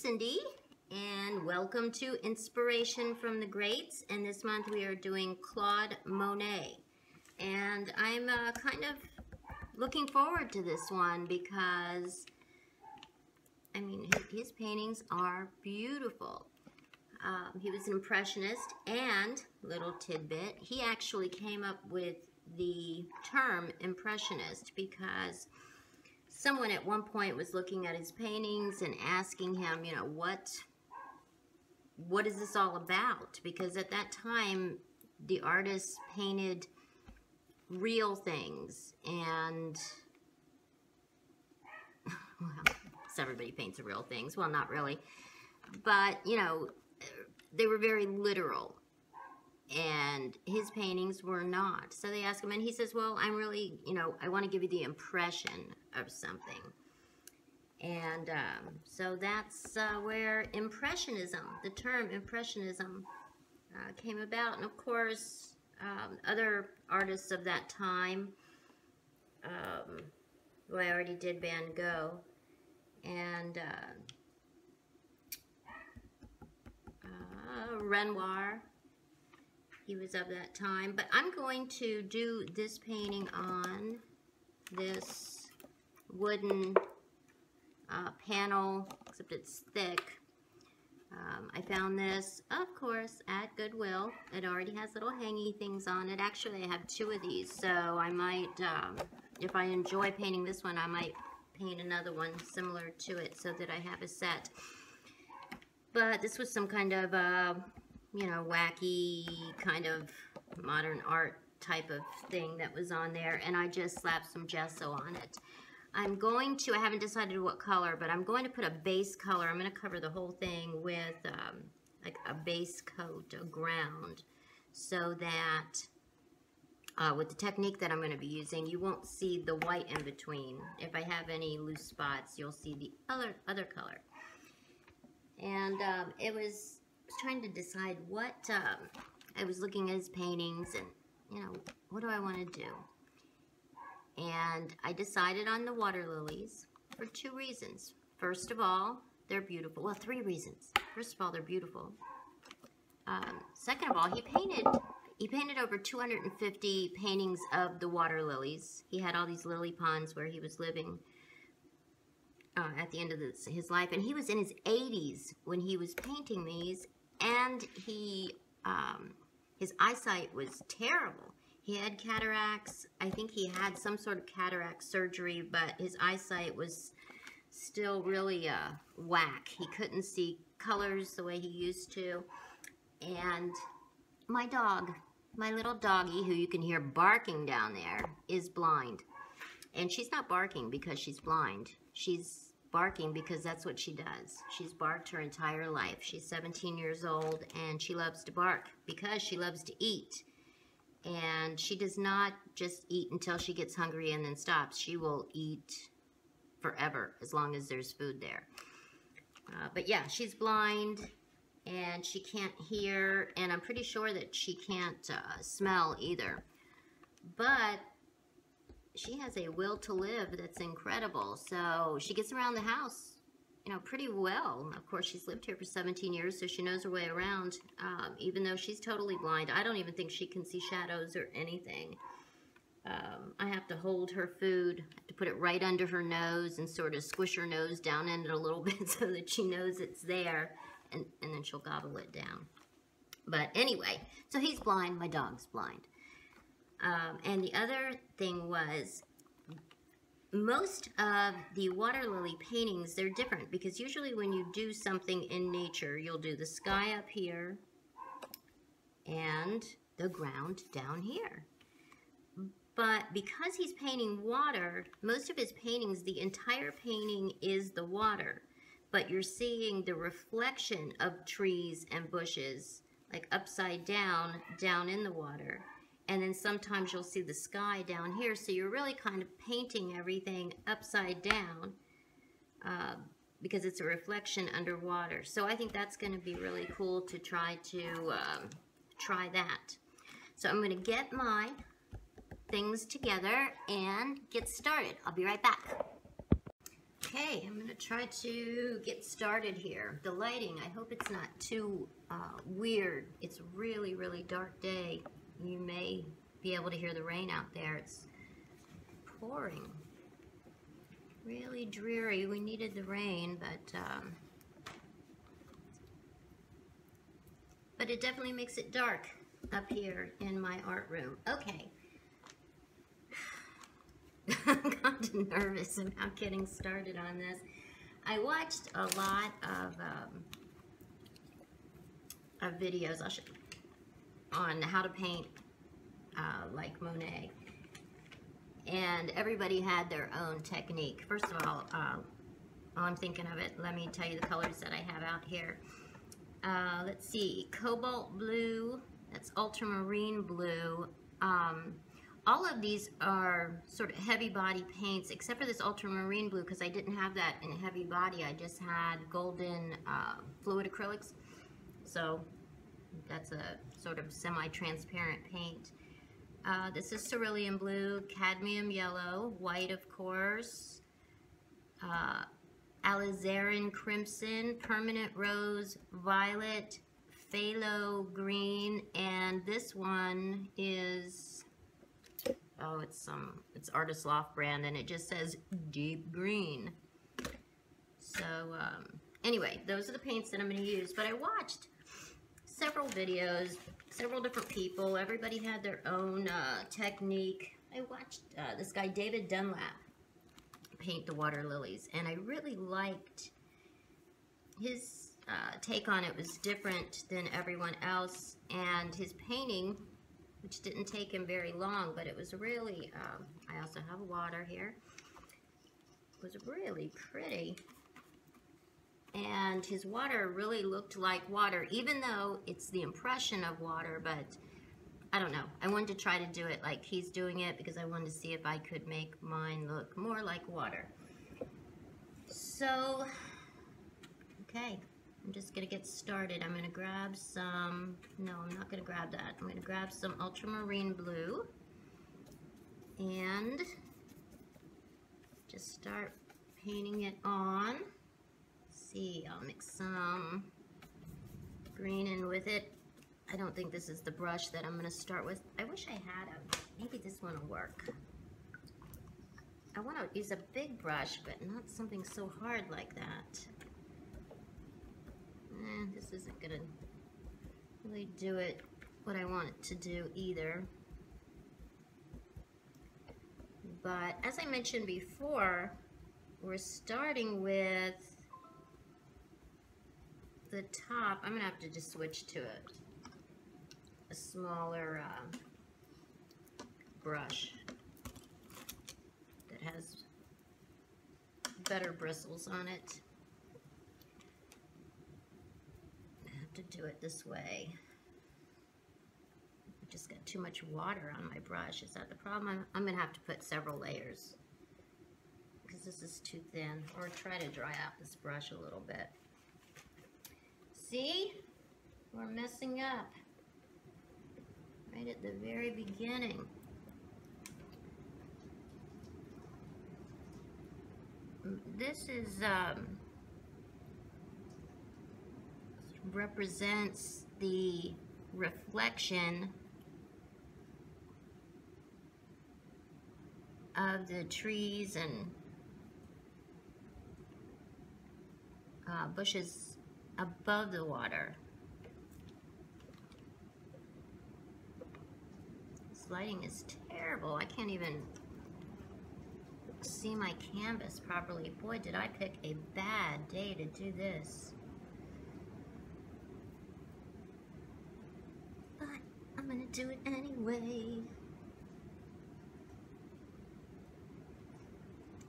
Cyndi, and welcome to Inspiration from the Greats. And this month we are doing Claude Monet. And I'm kind of looking forward to this one because, I mean, his paintings are beautiful. He was an impressionist, and, little tidbit, he actually came up with the term impressionist because someone at one point was looking at his paintings and asking him, you know, what is this all about? Because at that time, the artists painted real things, and, well, everybody paints real things. Well, not really. But, you know, they were very literal, and his paintings were not. So they asked him, and he says, well, I'm really, you know, I want to give you the impression of something. And so that's where Impressionism, the term Impressionism, came about. And of course, other artists of that time, well, I already did Van Gogh, and Renoir, he was of that time. But I'm going to do this painting on this wooden panel, except it's thick. I found this, of course, at Goodwill. It already has little hangy things on it. Actually, I have two of these, so I might, if I enjoy painting this one, I might paint another one similar to it so that I have a set. But this was some kind of, you know, wacky kind of modern art type of thing that was on there, and I just slapped some gesso on it. I'm going to, I haven't decided what color, but I'm going to put a base color. I'm going to cover the whole thing with like a base coat, a ground, so that with the technique that I'm going to be using, you won't see the white in between. If I have any loose spots, you'll see the other color. And it was trying to decide what, I was looking at his paintings and, you know, what do I want to do? And I decided on the water lilies for two reasons. First of all, they're beautiful. Well, three reasons. First of all, they're beautiful. Second of all, he painted over 250 paintings of the water lilies. He had all these lily ponds where he was living at the end of his life. And he was in his 80s when he was painting these, and he his eyesight was terrible. He had cataracts. I think he had some sort of cataract surgery, but his eyesight was still really whack. He couldn't see colors the way he used to. And my dog, my little doggie, who you can hear barking down there, is blind. And she's not barking because she's blind. She's barking because that's what she does. She's barked her entire life. She's 17 years old, and she loves to bark because she loves to eat. And she does not just eat until she gets hungry and then stops. She will eat forever as long as there's food there. But yeah, she's blind, and she can't hear, and I'm pretty sure that she can't smell either. But she has a will to live that's incredible. So she gets around the house, you know, pretty well. Of course, she's lived here for 17 years, so she knows her way around, even though she's totally blind. I don't even think she can see shadows or anything. I have to hold her food, I have to put it right under her nose and sort of squish her nose down in it a little bit so that she knows it's there, and then she'll gobble it down. But anyway, so he's blind, my dog's blind. And the other thing was, most of the water lily paintings, they're different because usually when you do something in nature, you'll do the sky up here and the ground down here. But because he's painting water, most of his paintings, the entire painting is the water, but you're seeing the reflection of trees and bushes, like upside down in the water. And then sometimes you'll see the sky down here. So you're really kind of painting everything upside down because it's a reflection underwater. So I think that's going to be really cool to try that. So I'm going to get my things together and get started. I'll be right back. Okay, I'm going to try to get started here. The lighting, I hope it's not too weird. It's really, really dark day. You may be able to hear the rain out there. It's pouring. Really dreary. We needed the rain, but it definitely makes it dark up here in my art room. Okay. I'm kind of nervous about getting started on this. I watched a lot of videos on how to paint like Monet, and everybody had their own technique. First of all, I'm thinking of it. Let me tell you the colors that I have out here. Let's see, cobalt blue, that's ultramarine blue. All of these are sort of heavy body paints, except for this ultramarine blue, because I didn't have that in heavy body. I just had golden fluid acrylics. So that's a sort of semi-transparent paint. This is cerulean blue, cadmium yellow, white of course, alizarin crimson, permanent rose, violet, phthalo green, and this one is, oh, it's Artist Loft brand, and it just says deep green. So anyway, those are the paints that I'm going to use. But I watched several videos, several different people. Everybody had their own technique. I watched this guy David Dunlap paint the water lilies, and I really liked his take on it. Was different than everyone else, and his painting, which didn't take him very long, but it was really, I also have water here, it was really pretty. And his water really looked like water, even though it's the impression of water, but I don't know. I wanted to try to do it like he's doing it because I wanted to see if I could make mine look more like water. So, okay. I'm just going to get started. I'm going to grab some, no, I'm not going to grab that. I'm going to grab some ultramarine blue and just start painting it on. Let's see, I'll mix some green in with it. I don't think this is the brush that I'm going to start with. I wish I had maybe this one will work. I want to use a big brush, but not something so hard like that. This isn't gonna really do it what I want it to do either. But as I mentioned before, we're starting with the top. I'm gonna have to just switch to a smaller brush that has better bristles on it. To do it this way. I just got too much water on my brush. Is that the problem? I'm going to have to put several layers because this is too thin, or try to dry out this brush a little bit. See? We're messing up right at the very beginning. This is represents the reflection of the trees and bushes above the water. This lighting is terrible. I can't even see my canvas properly. Boy, did I pick a bad day to do this. I'm gonna do it anyway.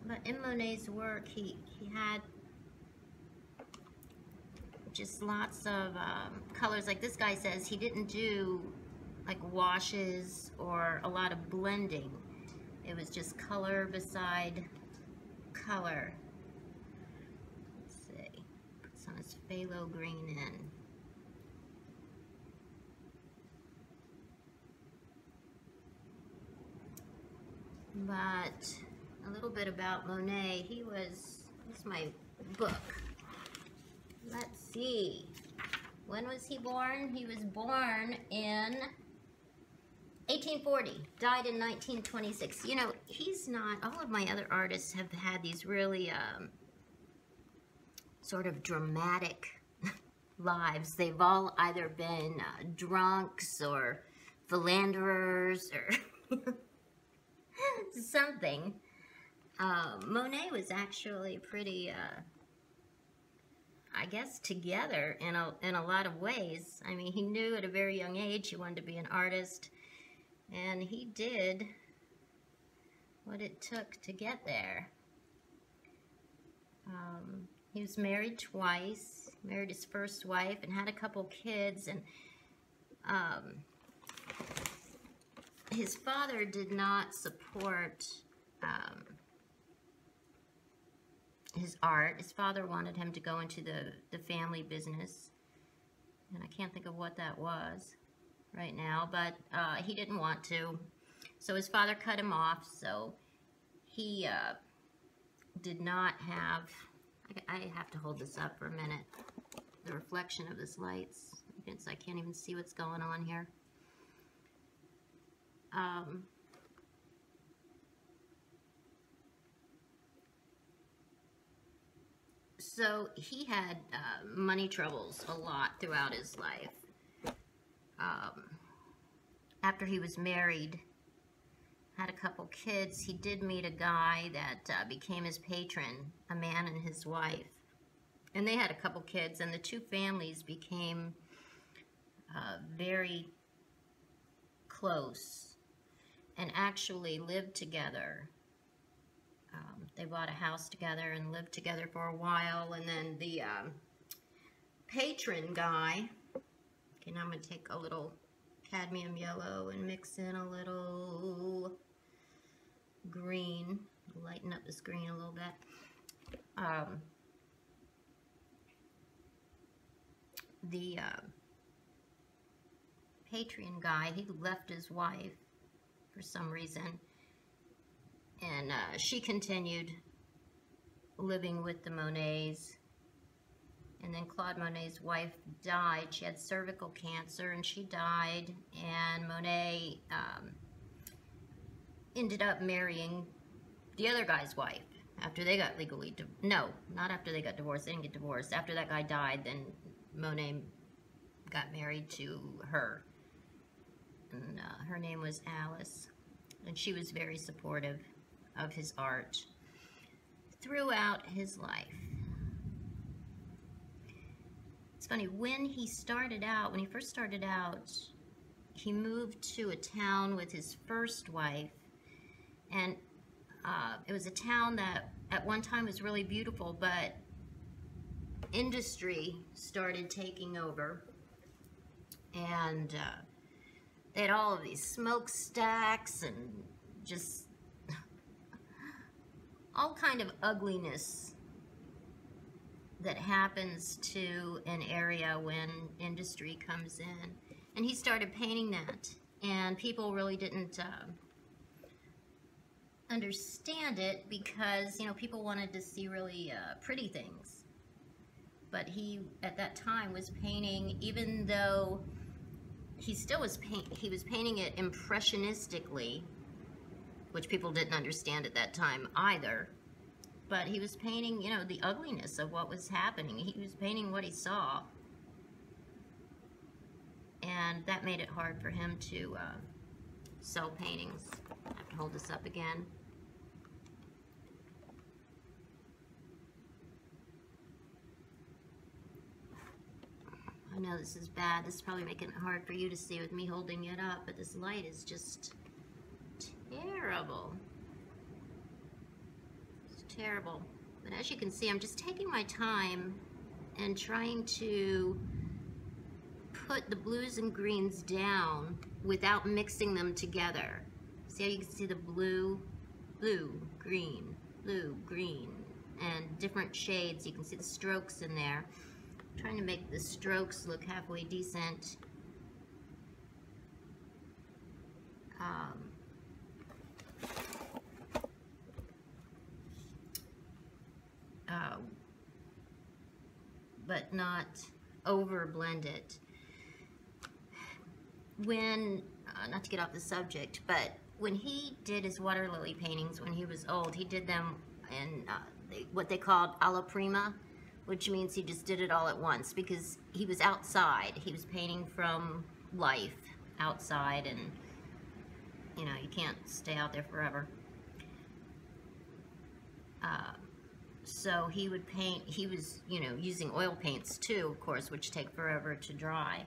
But in Monet's work, he had just lots of colors. Like this guy says, he didn't do like washes or a lot of blending. It was just color beside color. Let's see. Put some of this phthalo green in. But a little bit about Monet, he was Here's my book. Let's see. When was he born? He was born in 1840, died in 1926. You know, he's not, all of my other artists have had these really sort of dramatic lives. They've all either been drunks or philanderers or something. Monet was actually pretty, I guess, together in a lot of ways. I mean, he knew at a very young age he wanted to be an artist. And he did what it took to get there. He was married twice, married his first wife, and had a couple kids. And his father did not support his art. His father wanted him to go into the family business. And I can't think of what that was right now, but he didn't want to, so his father cut him off. So he did not have, I have to hold this up for a minute, the reflection of this lights, I can't even see what's going on here. So he had money troubles a lot throughout his life. After he was married, had a couple kids, he did meet a guy that became his patron, a man and his wife. And they had a couple kids, and the two families became very close and actually lived together. They bought a house together and lived together for a while, and then the patron guy, okay, now I'm going to take a little cadmium yellow and mix in a little green, lighten up this green a little bit. The patron guy, he left his wife for some reason, and she continued living with the Monets. And then Claude Monet's wife died. She had cervical cancer, and she died. And Monet ended up marrying the other guy's wife after they got legally no, not after they got divorced. They didn't get divorced. After that guy died, then Monet got married to her. And her name was Alice. And she was very supportive of his art throughout his life. It's funny, when he first started out, he moved to a town with his first wife, and it was a town that at one time was really beautiful, but industry started taking over, and they had all of these smokestacks and just all kind of ugliness that happens to an area when industry comes in. And he started painting that, and people really didn't understand it because, you know, people wanted to see really pretty things. But he, at that time, was painting, even though he still was he was painting it impressionistically, which people didn't understand at that time either. But he was painting, you know, the ugliness of what was happening. He was painting what he saw. And that made it hard for him to sell paintings. I have to hold this up again. I know this is bad. This is probably making it hard for you to see with me holding it up, but this light is just terrible. Terrible. But as you can see, I'm just taking my time and trying to put the blues and greens down without mixing them together. See how you can see the blue, green, and different shades. You can see the strokes in there. I'm trying to make the strokes look halfway decent. but not over blend it. When, not to get off the subject, but when he did his water lily paintings when he was old, he did them in what they called alla prima, which means he just did it all at once because he was outside. He was painting from life outside, and you know, you can't stay out there forever. So he would paint, he was, you know, using oil paints too, of course, which take forever to dry.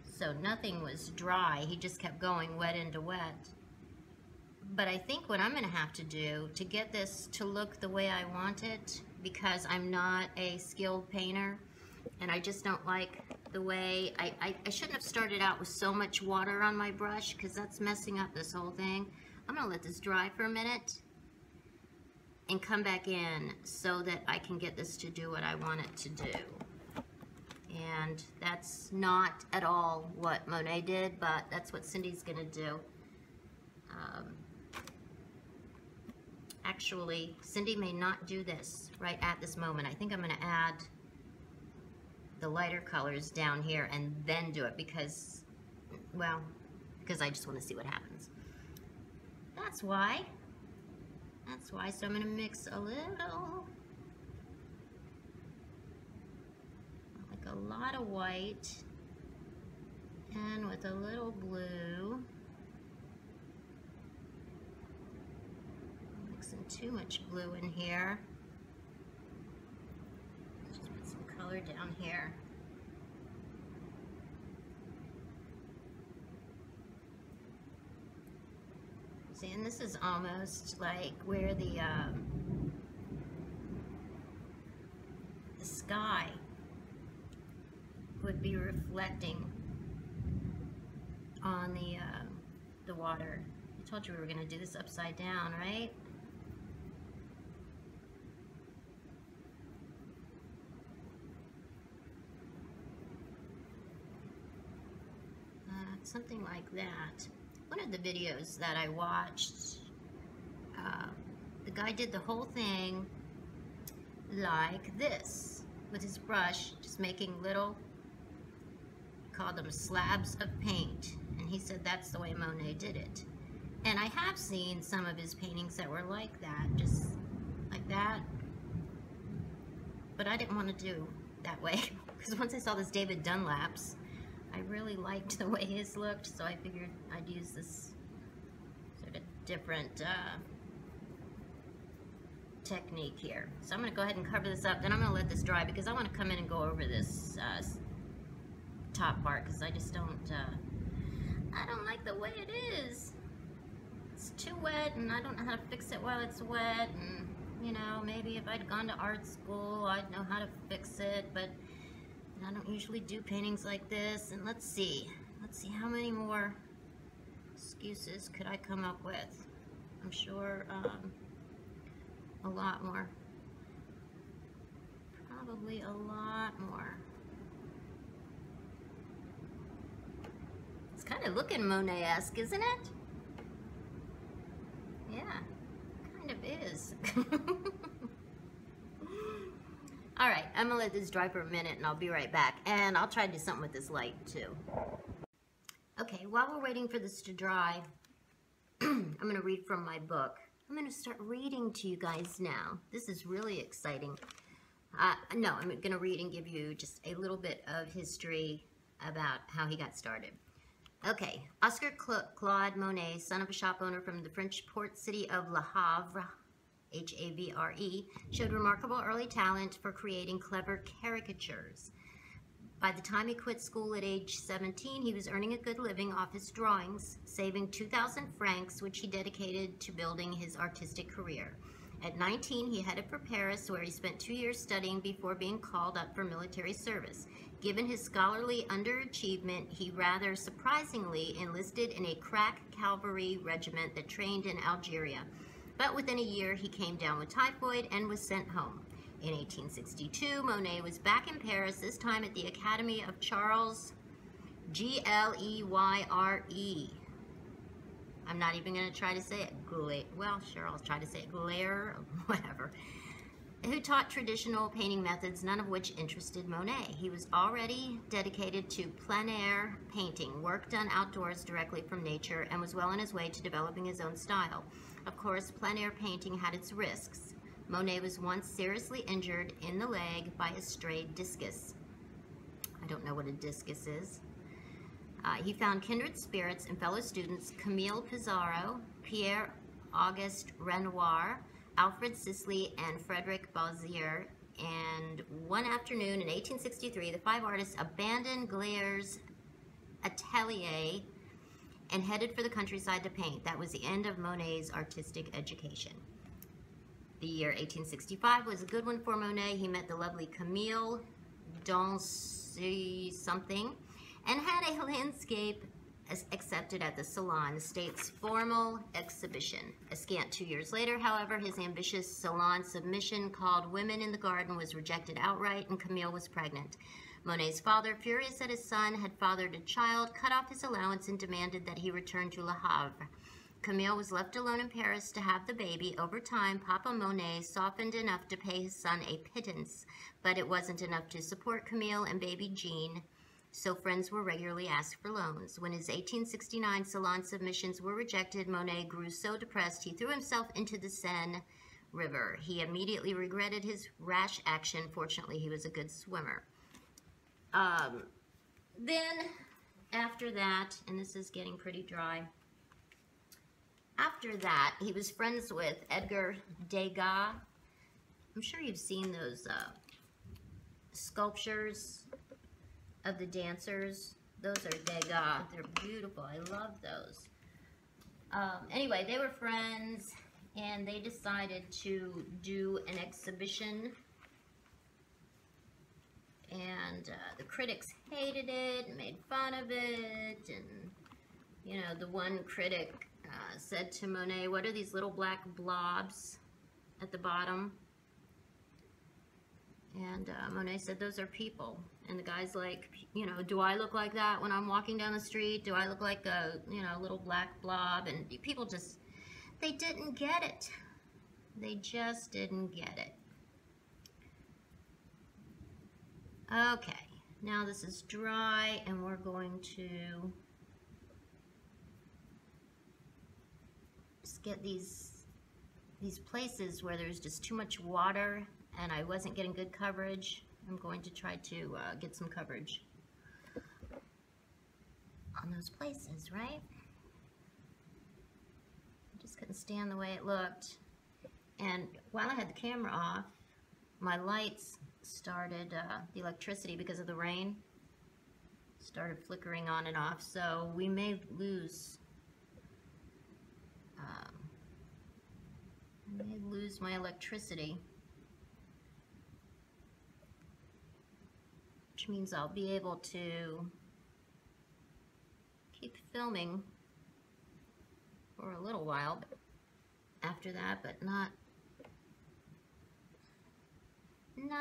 So nothing was dry, he just kept going wet into wet. But I think what I'm going to have to do to get this to look the way I want it, because I'm not a skilled painter, and I just don't like the way, I shouldn't have started out with so much water on my brush, because that's messing up this whole thing. I'm going to let this dry for a minute and come back in so that I can get this to do what I want it to do. And that's not at all what Monet did, but that's what Cyndi's going to do. Actually, Cyndi may not do this right at this moment. I think I'm going to add the lighter colors down here and then do it because, well, because I just want to see what happens. That's why. That's why. So I'm going to mix a little, like a lot of white, and with a little blue. Mixing too much blue in here. Just put some color down here. See, and this is almost like where the sky would be reflecting on the water. I told you we were going to do this upside down, right? Something like that. One of the videos that I watched, the guy did the whole thing like this with his brush, just making little, called them slabs of paint, and he said that's the way Monet did it. And I have seen some of his paintings that were like that, just like that, but I didn't want to do that way because once I saw this David Dunlap's, I really liked the way his looked, so I figured I'd use this sort of different technique here. So I'm going to go ahead and cover this up, then I'm going to let this dry because I want to come in and go over this top part because I just don't, I don't like the way it is. It's too wet and I don't know how to fix it while it's wet, and you know, maybe if I'd gone to art school I'd know how to fix it, but I don't usually do paintings like this. And let's see how many more excuses could I come up with. I'm sure a lot more. Probably a lot more. It's kind of looking Monet-esque, isn't it? Yeah, kind of is. Alright, I'm going to let this dry for a minute and I'll be right back. And I'll try to do something with this light too. Okay, while we're waiting for this to dry, I'm going to read from my book. I'm going to start reading to you guys now. This is really exciting. No, I'm going to read and give you just a little bit of history about how he got started. Okay, Oscar Claude Monet, son of a shop owner from the French port city of Le Havre, Havre, showed remarkable early talent for creating clever caricatures. By the time he quit school at age 17, he was earning a good living off his drawings, saving 2,000 francs, which he dedicated to building his artistic career. At 19, he headed for Paris, where he spent 2 years studying before being called up for military service. Given his scholarly underachievement, he rather surprisingly enlisted in a crack cavalry regiment that trained in Algeria. But within a year, he came down with typhoid and was sent home. In 1862, Monet was back in Paris, this time at the Academy of Charles, G-L-E-Y-R-E. I'm not even going to try to say it. Well, sure, I'll try to say it. Glare, whatever. who taught traditional painting methods, none of which interested Monet. He was already dedicated to plein air painting, work done outdoors directly from nature, and was well on his way to developing his own style. Of course, plein air painting had its risks. Monet was once seriously injured in the leg by a stray discus. I don't know what a discus is. He found kindred spirits and fellow students Camille Pissarro, Pierre-Auguste Renoir, Alfred Sisley, and Frederic Balzier. And one afternoon in 1863, the 5 artists abandoned Glaire's atelier and headed for the countryside to paint. That was the end of Monet's artistic education. The year 1865 was a good one for Monet. He met the lovely Camille Dancy something and had a landscape accepted at the Salon, the state's formal exhibition. A scant 2 years later, however, his ambitious Salon submission called Women in the Garden was rejected outright, and Camille was pregnant. Monet's father, furious that his son had fathered a child, cut off his allowance and demanded that he return to Le Havre. Camille was left alone in Paris to have the baby. Over time, Papa Monet softened enough to pay his son a pittance, but it wasn't enough to support Camille and baby Jean, so friends were regularly asked for loans. When his 1869 Salon submissions were rejected, Monet grew so depressed he threw himself into the Seine River. He immediately regretted his rash action. Fortunately, he was a good swimmer. Then, after that, and this is getting pretty dry, after that, he was friends with Edgar Degas. I'm sure you've seen those sculptures of the dancers. Those are Degas. They're beautiful. I love those. Anyway, they were friends, and they decided to do an exhibition. And the critics hated it and made fun of it. And, you know, the one critic said to Monet, "What are these little black blobs at the bottom?" And Monet said, "Those are people." And the guy's like, "You know, do I look like that when I'm walking down the street? Do I look like a, you know, little black blob?" And people just, they didn't get it. They just didn't get it. Okay, now this is dry, and we're going to just get these places where there's just too much water and I wasn't getting good coverage. I'm going to try to get some coverage on those places, right? I just couldn't stand the way it looked. And while I had the camera off, my lights started, the electricity because of the rain started flickering on and off, so we may lose my electricity, which means I'll be able to keep filming for a little while after that, but not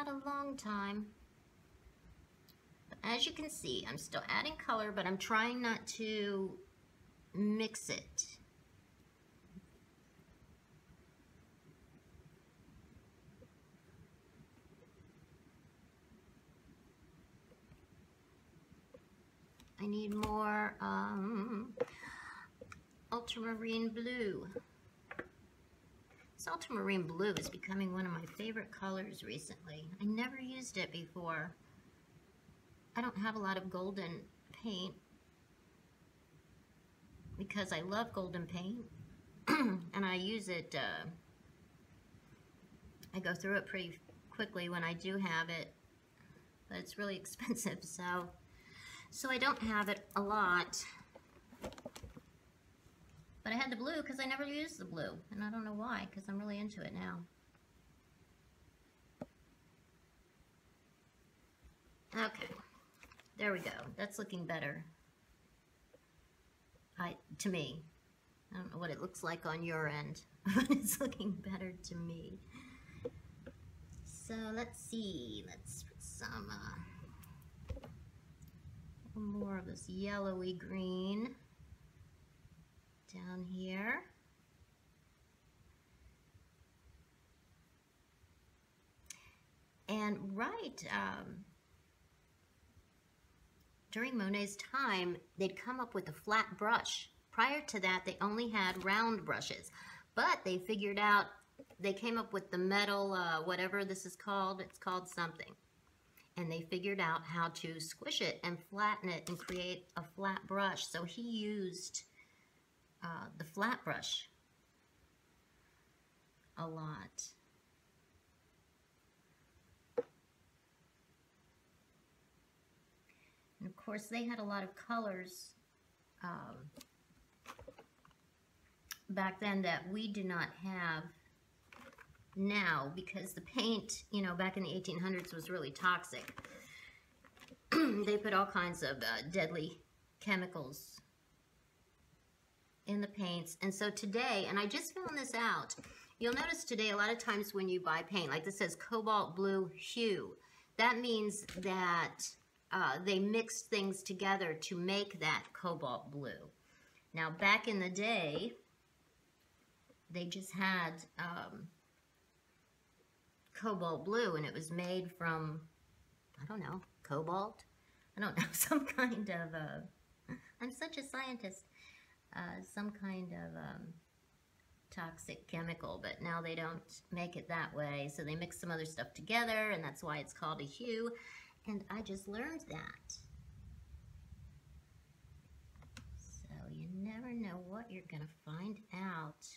a long time. But as you can see, I'm still adding color, but I'm trying not to mix it. I need more ultramarine blue. This ultramarine blue is becoming one of my favorite colors recently. I never used it before. I don't have a lot of golden paint because I love golden paint and I use it, I go through it pretty quickly when I do have it, but it's really expensive, so I don't have it a lot. But I had the blue because I never used the blue, and I don't know why, because I'm really into it now. Okay, there we go. That's looking better. To me. I don't know what it looks like on your end, but it's looking better to me. So let's see. Let's put some more of this yellowy green down here. And during Monet's time, they'd come up with a flat brush. Prior to that, they only had round brushes. But they figured out, they came up with the metal, whatever this is called, it's called something. And they figured out how to squish it and flatten it and create a flat brush. So he used the flat brush a lot. And of course, they had a lot of colors back then that we do not have now, because the paint, you know, back in the 1800s was really toxic. They put all kinds of deadly chemicals in the paints. And so today, and I just found this out, you'll notice today a lot of times when you buy paint, like this says cobalt blue hue, that means that they mixed things together to make that cobalt blue. Now back in the day, they just had cobalt blue, and it was made from, I don't know, cobalt? I don't know, some kind of, I'm such a scientist, some kind of toxic chemical, but now they don't make it that way, so they mix some other stuff together, and that's why it's called a hue, and I just learned that. So you never know what you're going to find out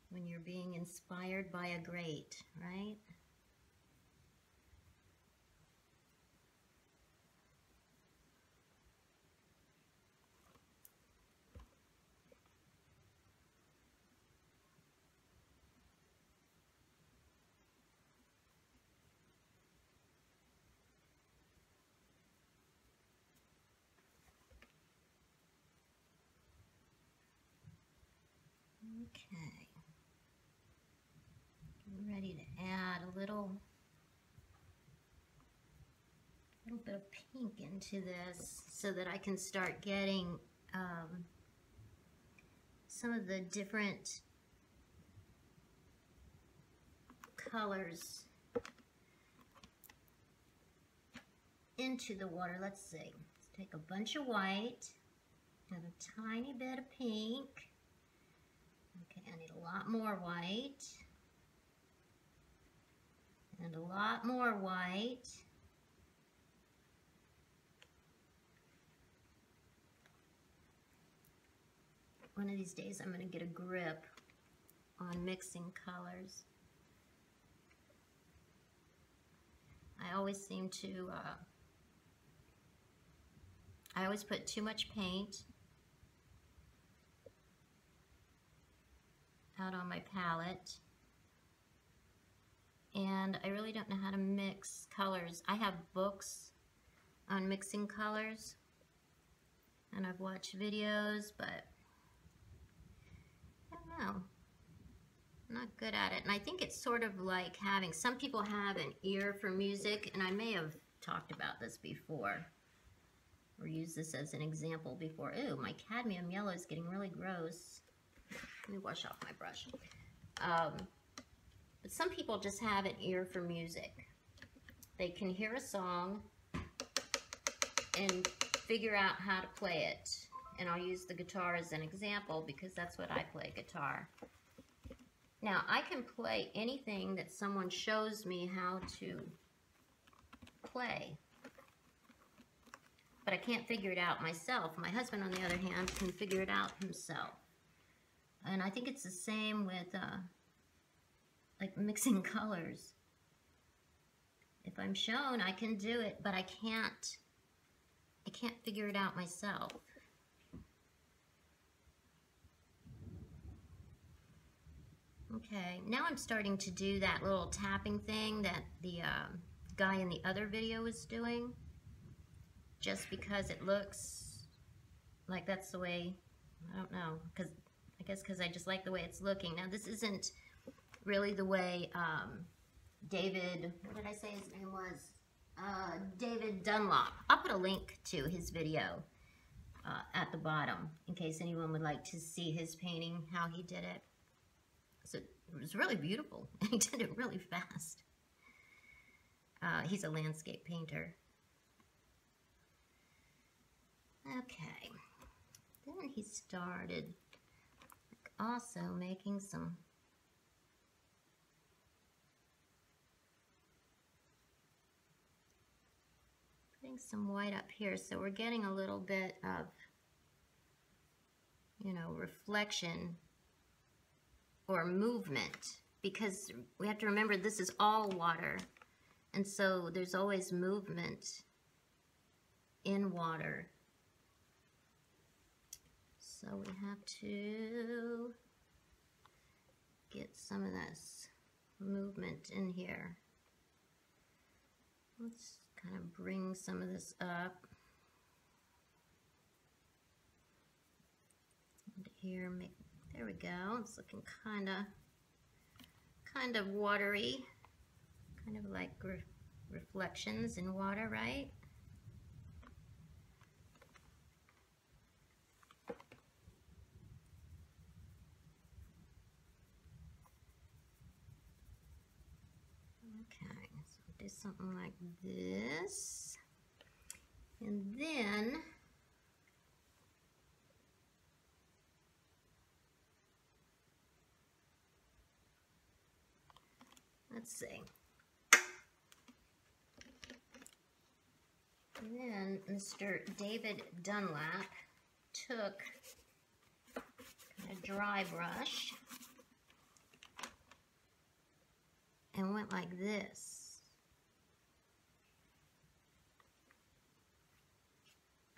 when you're being inspired by a great, right? Okay. I'm ready to add a little bit of pink into this so that I can start getting some of the different colors into the water. Let's see. Let's take a bunch of white and a tiny bit of pink. Okay, I need a lot more white. And a lot more white. One of these days I'm going to get a grip on mixing colors. I always seem to, I always put too much paint out on my palette. And I really don't know how to mix colors. I have books on mixing colors, and I've watched videos, but I don't know. I'm not good at it. And I think it's sort of like having, some people have an ear for music, and I may have talked about this before, or used this as an example before. Ooh, my cadmium yellow is getting really gross. Let me wash off my brush. But some people just have an ear for music. They can hear a song and figure out how to play it. And I'll use the guitar as an example because that's what I play, guitar. Now, I can play anything that someone shows me how to play. But I can't figure it out myself. My husband, on the other hand, can figure it out himself. And I think it's the same with like mixing colors. If I'm shown, I can do it, but I can't figure it out myself. Okay, now I'm starting to do that little tapping thing that the guy in the other video was doing, just because it looks like that's the way, I don't know, I guess because I just like the way it's looking. Now this isn't really the way David, what did I say his name was? David Dunlop. I'll put a link to his video at the bottom in case anyone would like to see his painting, how he did it. So it was really beautiful. He did it really fast. He's a landscape painter. Okay. Then he started also making some putting some white up here, so we're getting a little bit of, you know, reflection or movement, because we have to remember this is all water, and so there's always movement in water. So we have to get some of this movement in here. Let's kind of bring some of this up. And here, there we go. It's looking kind of watery, kind of like reflections in water, right? Okay, so do something like this, and then let's see. And then Mr. David Dunlap took a dry brush and went like this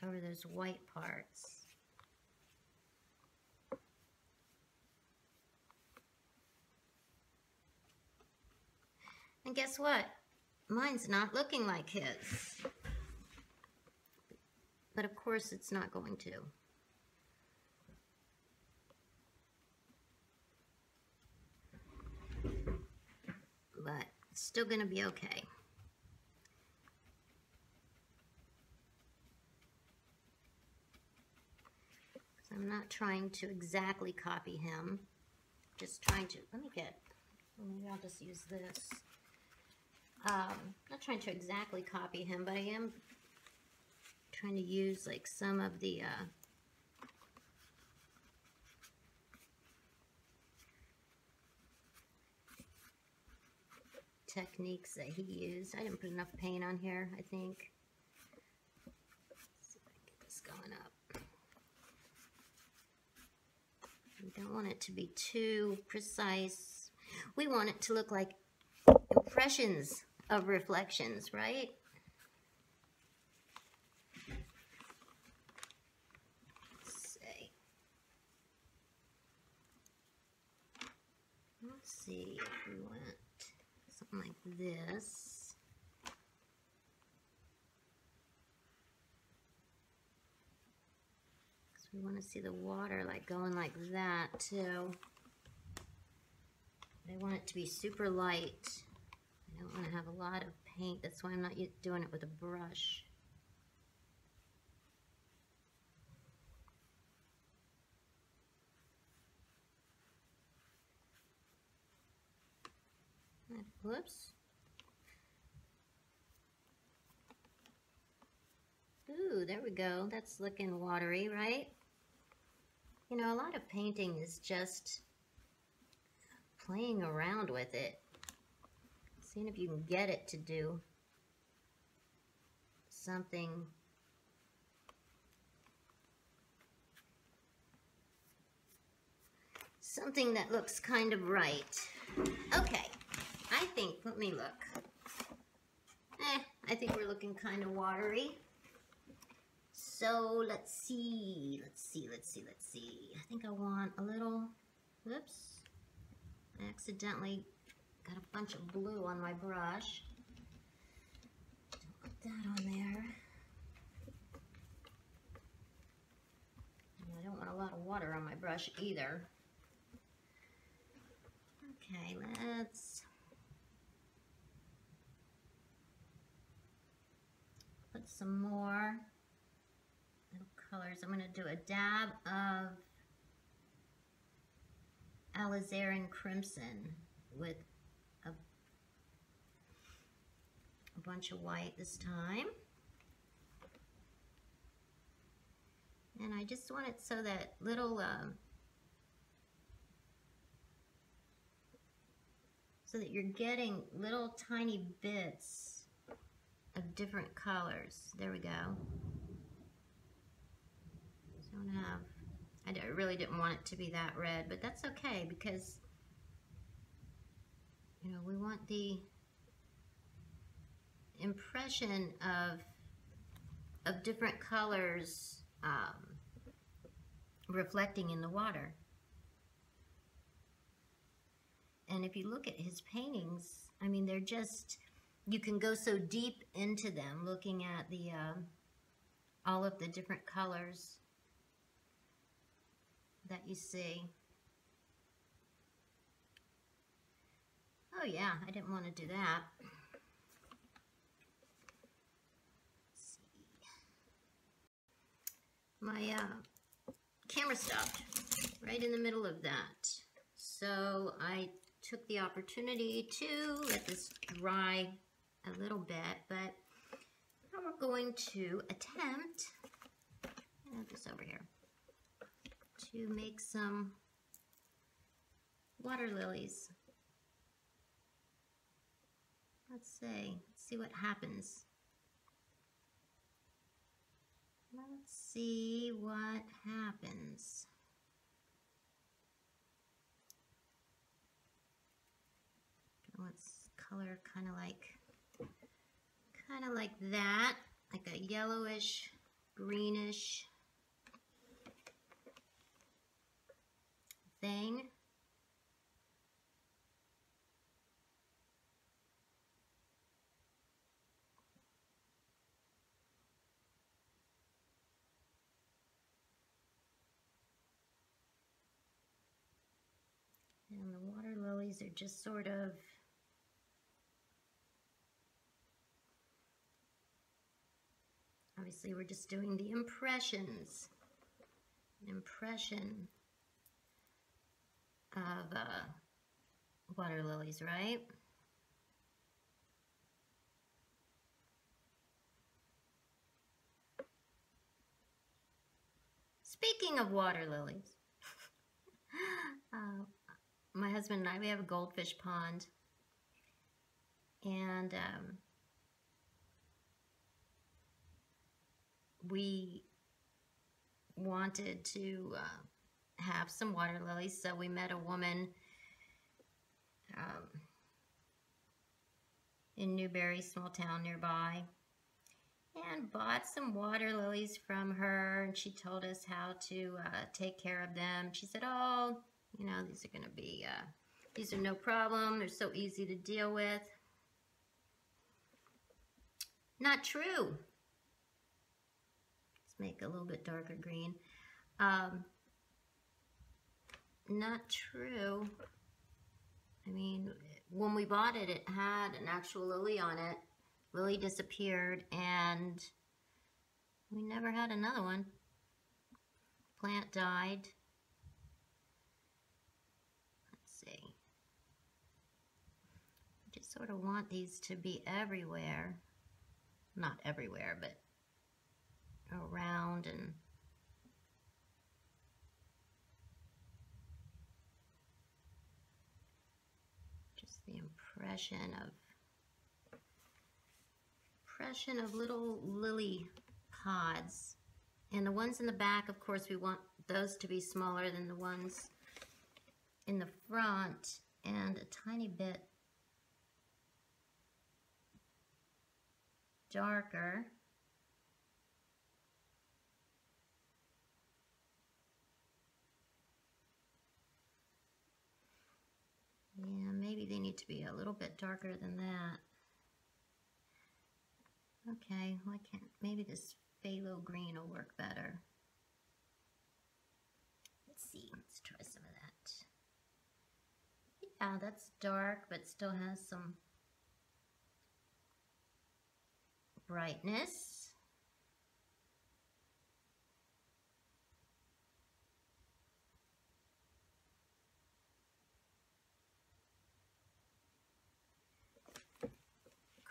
over those white parts. And guess what? Mine's not looking like his. But of course it's not going to. But it's still going to be okay. So I'm not trying to exactly copy him. Just trying to, maybe I'll just use this. Not trying to exactly copy him, but I am trying to use like some of the techniques that he used. I didn't put enough paint on here, I think. Let's see if I can get this going up. We don't want it to be too precise. We want it to look like impressions of reflections, right? Let's see if we want something like this. Because we want to see the water like going like that too. I want it to be super light. I don't want to have a lot of paint. That's why I'm not doing it with a brush. Whoops. Ooh, there we go. That's looking watery, right? You know, a lot of painting is just playing around with it. Seeing if you can get it to do something that looks kind of right. Okay. I think, let me look. I think we're looking kind of watery. So let's see. I think I want a little, whoops. I accidentally got a bunch of blue on my brush. Don't put that on there. And I don't want a lot of water on my brush either. Okay, let's put some more little colors. I'm going to do a dab of alizarin crimson with a bunch of white this time. And I just want it so that little, so that you're getting little tiny bits of different colors. There we go. So I'm gonna have, I really didn't want it to be that red, but that's okay because, you know, we want the impression of different colors reflecting in the water. And if you look at his paintings, I mean, they're just, you can go so deep into them looking at the all of the different colors that you see. Oh yeah, I didn't want to do that. Let's see. My camera stopped right in the middle of that. So I took the opportunity to let this dry a little bit, but now we're going to attempt, I'll have this over here, to make some water lilies. Let's see what happens. Let's see what happens. What's color kind of like that, like a yellowish, greenish thing. And the water lilies are just sort of obviously, we're just doing the impressions. An impression of water lilies, right? Speaking of water lilies, my husband and I, we have a goldfish pond, and we wanted to have some water lilies, so we met a woman in Newberry, small town nearby, and bought some water lilies from her, and she told us how to take care of them. She said, oh, you know, these are going to be, these are no problem, they're so easy to deal with. Not true. Make a little bit darker green. Not true. I mean, when we bought it, it had an actual lily on it. Lily disappeared, and we never had another one. Plant died. Let's see. I just sort of want these to be everywhere. Not everywhere, but around, and just the impression of little lily pods. And the ones in the back, of course, we want those to be smaller than the ones in the front, and a tiny bit darker. Yeah, maybe they need to be a little bit darker than that. Okay, why can't, maybe this phthalo green will work better. Let's see, let's try some of that. Yeah, that's dark, but still has some brightness.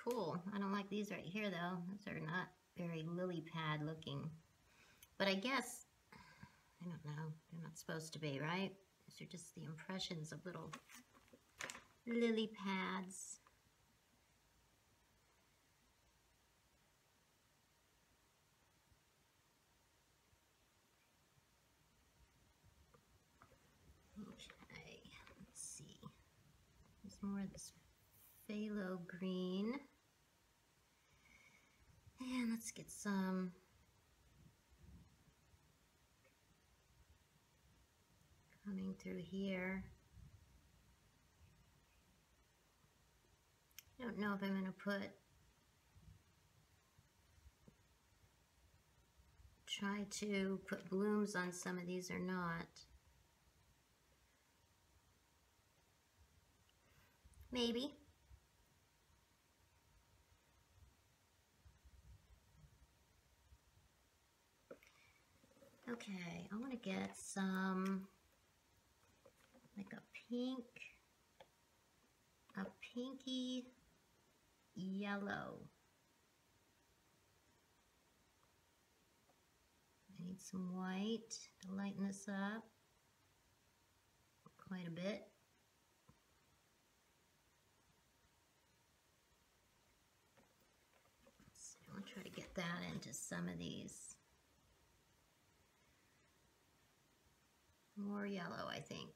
cool. I don't like these right here though. Those are not very lily pad looking. But I guess, I don't know, they're not supposed to be, right? These are just the impressions of little lily pads. Okay, let's see. There's more of this phthalo green. And let's get some coming through here. I don't know if I'm going to try to put blooms on some of these or not. Maybe. Okay, I want to get some, like a pinky yellow. I need some white to lighten this up quite a bit. So I'll try to get that into some of these. More yellow, I think.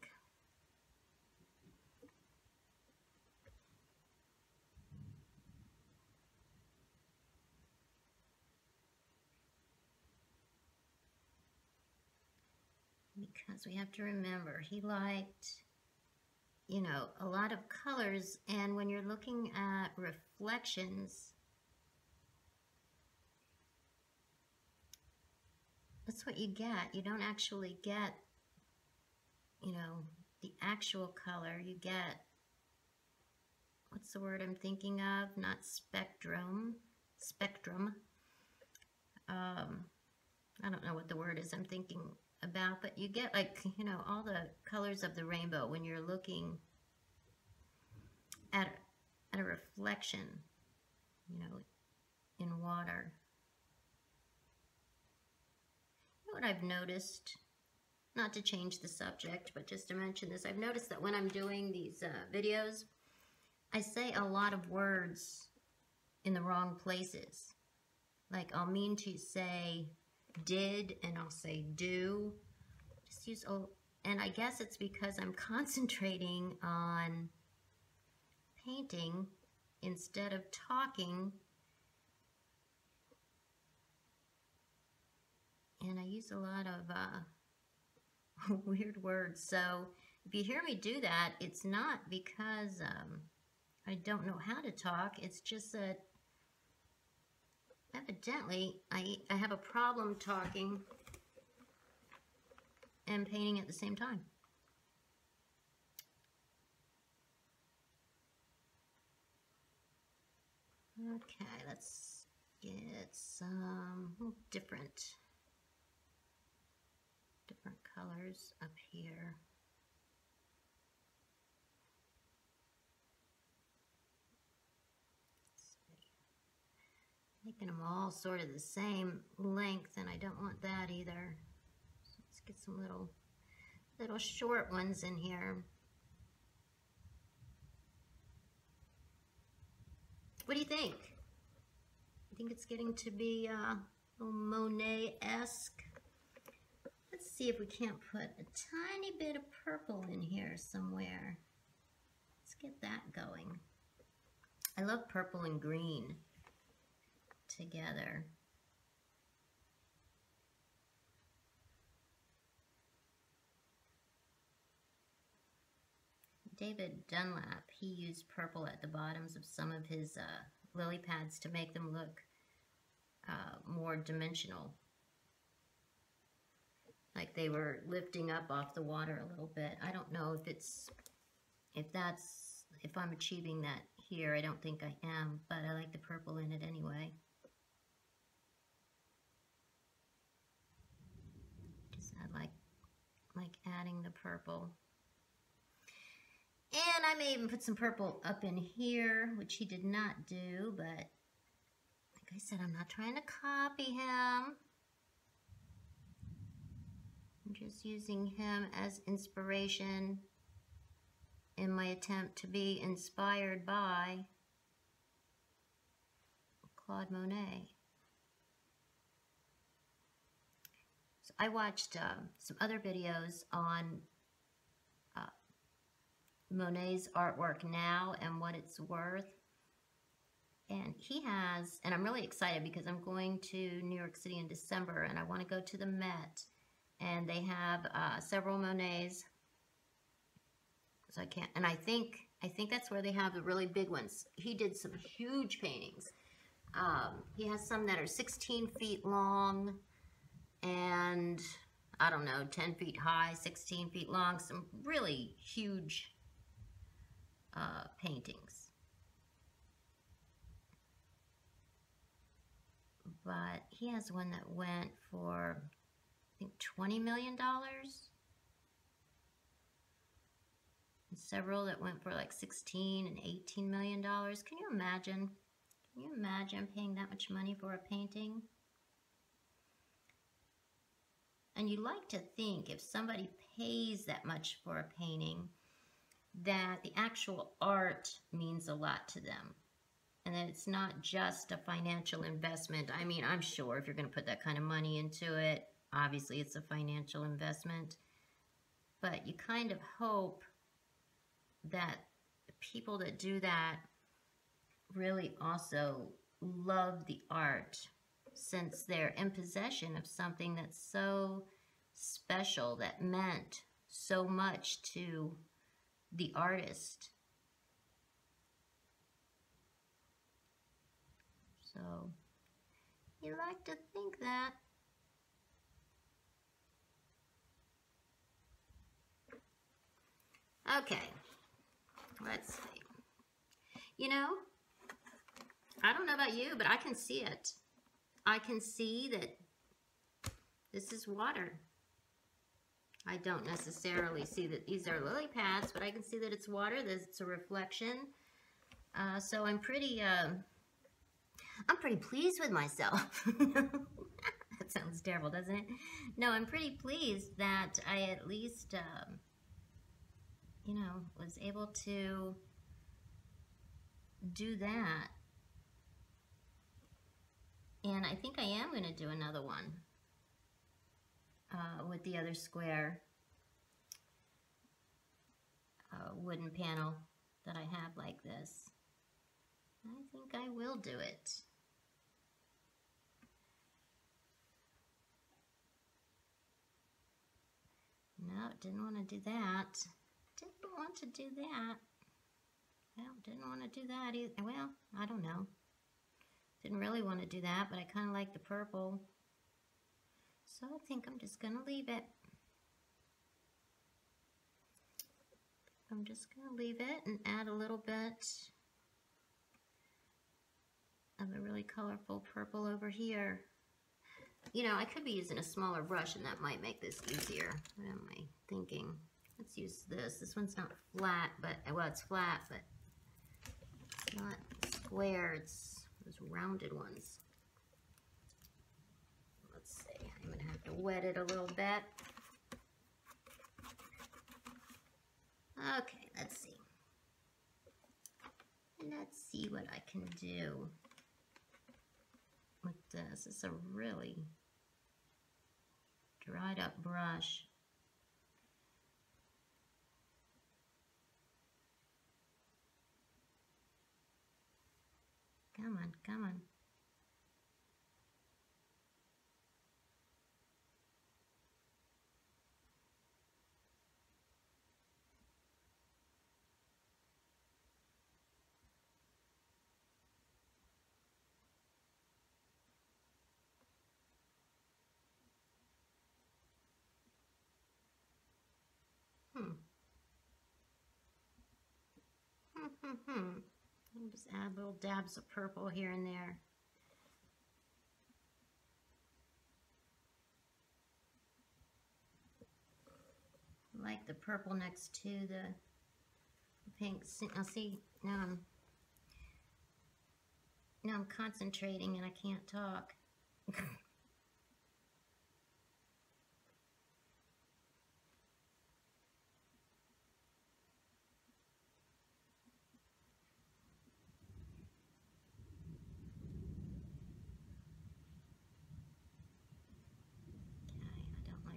Because we have to remember, he liked, you know, a lot of colors, and when you're looking at reflections, that's what you get. You don't actually get, you know, the actual color. You get, what's the word I'm thinking of? Not spectrum. I don't know what the word is I'm thinking about, but you get, like, you know, all the colors of the rainbow when you're looking at a reflection, you know, in water. You know what I've noticed? Not to change the subject, but just to mention this, I've noticed that when I'm doing these videos, I say a lot of words in the wrong places. Like, I'll mean to say did, and I'll say do. Just use, and I guess it's because I'm concentrating on painting instead of talking. And I use a lot of weird words. So if you hear me do that, it's not because I don't know how to talk. It's just that evidently I have a problem talking and painting at the same time. Okay, let's get some different colors up here. Making them all sort of the same length, and I don't want that either. So let's get some little short ones in here. What do you think? I think it's getting to be a little Monet-esque. Let's see if we can't put a tiny bit of purple in here somewhere. Let's get that going. I love purple and green together. David Dunlap, he used purple at the bottoms of some of his lily pads to make them look more dimensional. Like they were lifting up off the water a little bit. I don't know if I'm achieving that here. I don't think I am, but I like the purple in it anyway. Just I like adding the purple. And I may even put some purple up in here, which he did not do, but like I said, I'm not trying to copy him. I'm just using him as inspiration in my attempt to be inspired by Claude Monet. So I watched some other videos on Monet's artwork now and what it's worth. And he has, and I'm really excited because I'm going to New York City in December and I want to go to the Met. And they have several Monets. So I can't, and I think that's where they have the really big ones. He did some huge paintings. He has some that are 16 feet long and I don't know, 10 feet high, 16 feet long, some really huge paintings. But he has one that went for, I think, $20 million. And several that went for like $16 and $18 million. Can you imagine? Can you imagine paying that much money for a painting? And you like to think if somebody pays that much for a painting, that the actual art means a lot to them. And that it's not just a financial investment. I mean, I'm sure if you're going to put that kind of money into it, obviously it's a financial investment. But you kind of hope that the people that do that really also love the art, since they're in possession of something that's so special, that meant so much to the artist. So, you like to think that. Okay, let's see. You know, I don't know about you, but I can see it. I can see that this is water. I don't necessarily see that these are lily pads, but I can see that it's water, that it's a reflection. So I'm pretty pleased with myself. That sounds terrible, doesn't it? No, I'm pretty pleased that I at least, you know, was able to do that. And I think I am going to do another one with the other square wooden panel that I have like this. I think I will do it. No, didn't want to do that. Didn't want to do that. Well, didn't want to do that either. Well, I don't know. Didn't really want to do that, but I kind of like the purple. So I think I'm just going to leave it. I'm just going to leave it and add a little bit of a really colorful purple over here. You know, I could be using a smaller brush and that might make this easier. What am I thinking? Let's use this. This one's not flat, but, well, it's flat, but it's not square. It's those rounded ones. Let's see. I'm going to have to wet it a little bit. Okay, let's see. Let's see what I can do with this. It's a really dried up brush. Come on, come on. I'll just add little dabs of purple here and there. I like the purple next to the pink. I'll see, now I'm concentrating and I can't talk.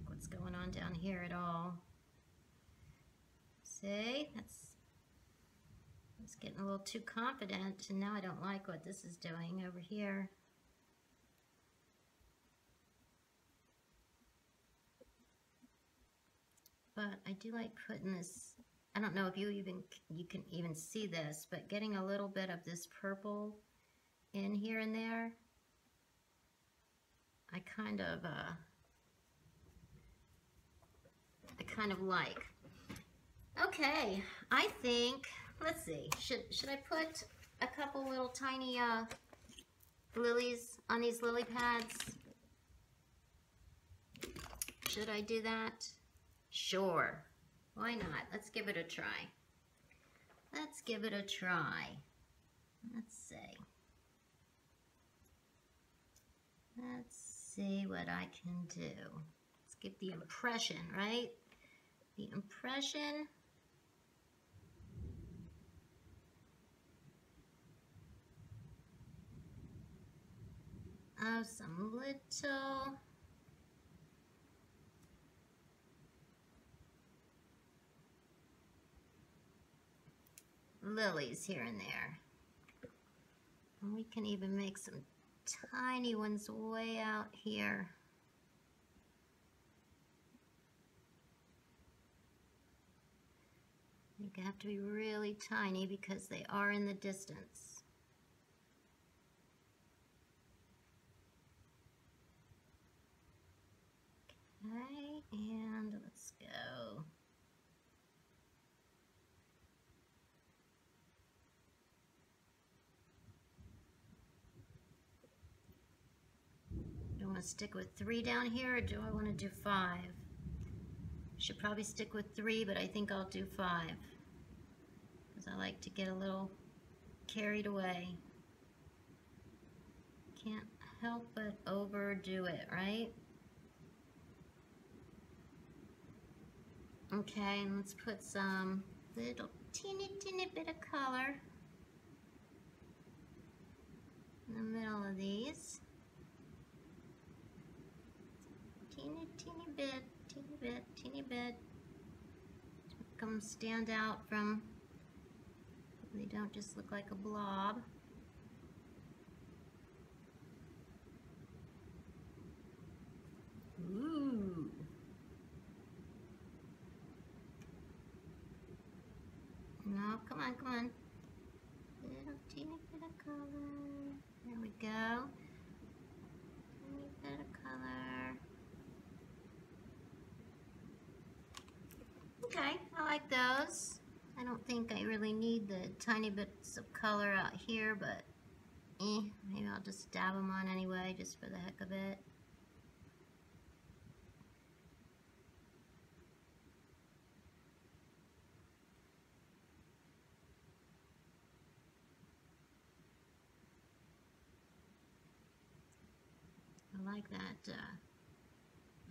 What's going on down here at all. See, it's getting a little too confident, and now I don't like what this is doing over here. But I do like putting this, I don't know if you can even see this, but getting a little bit of this purple in here and there, I kind of like. Okay, I think, let's see, should I put a couple little tiny lilies on these lily pads? Should I do that? Sure, why not? Let's give it a try. Let's give it a try. Let's see. Let's see what I can do. Let's get the impression, right? The impression of some little lilies here and there. And we can even make some tiny ones way out here. They have to be really tiny because they are in the distance. Okay, and let's go. Do I want to stick with 3 down here, or do I want to do 5? Should probably stick with 3, but I think I'll do 5 because I like to get a little carried away. Can't help but overdo it, right? Okay, and let's put some little teeny bit of color in the middle of these. Teeny bit. Teeny bit. Make them stand out from, they don't just look like a blob. Ooh. No, come on. Little teeny bit of color. There we go. Teeny bit of color. Okay, I like those. I don't think I really need the tiny bits of color out here, but maybe I'll just dab them on anyway, just for the heck of it.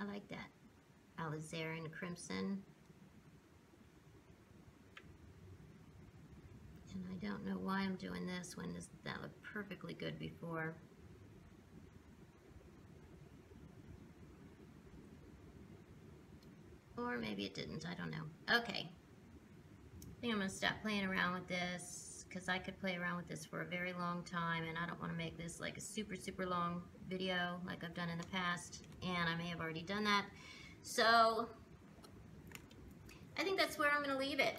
I like that alizarin crimson. And I don't know why I'm doing this when that looked perfectly good before. Or maybe it didn't, I don't know. Okay, I think I'm going to stop playing around with this because I could play around with this for a very long time, and I don't want to make this like a super long video like I've done in the past, and I may have already done that. So I think that's where I'm going to leave it.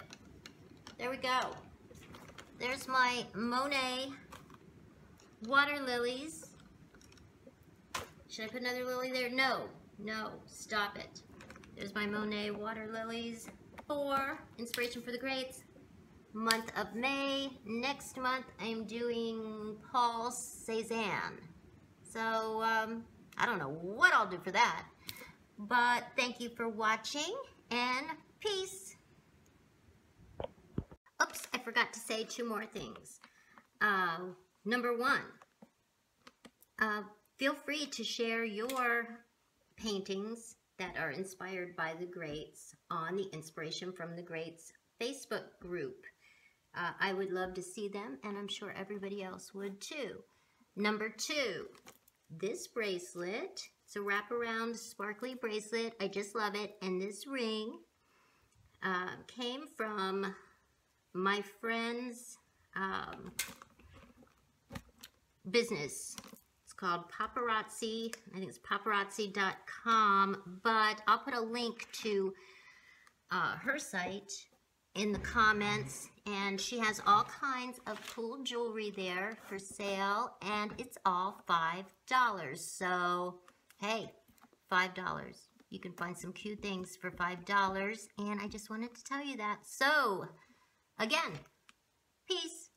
There we go. There's my Monet water lilies. Should I put another lily there? No, stop it. There's my Monet water lilies for Inspiration for the Greats, month of May. Next month I'm doing Paul Cézanne. So I don't know what I'll do for that, but thank you for watching, and peace. Oops. forgot to say two more things. Number one, feel free to share your paintings that are inspired by the greats on the Inspiration from the Greats Facebook group. I would love to see them, and I'm sure everybody else would too. Number two, this bracelet, it's a wraparound sparkly bracelet. I just love it. And this ring came from my friend's business. It's called Paparazzi. I think it's paparazzi.com, but I'll put a link to her site in the comments, and she has all kinds of cool jewelry there for sale, and it's all $5. So hey, $5. You can find some cute things for $5, and I just wanted to tell you that. So again, peace.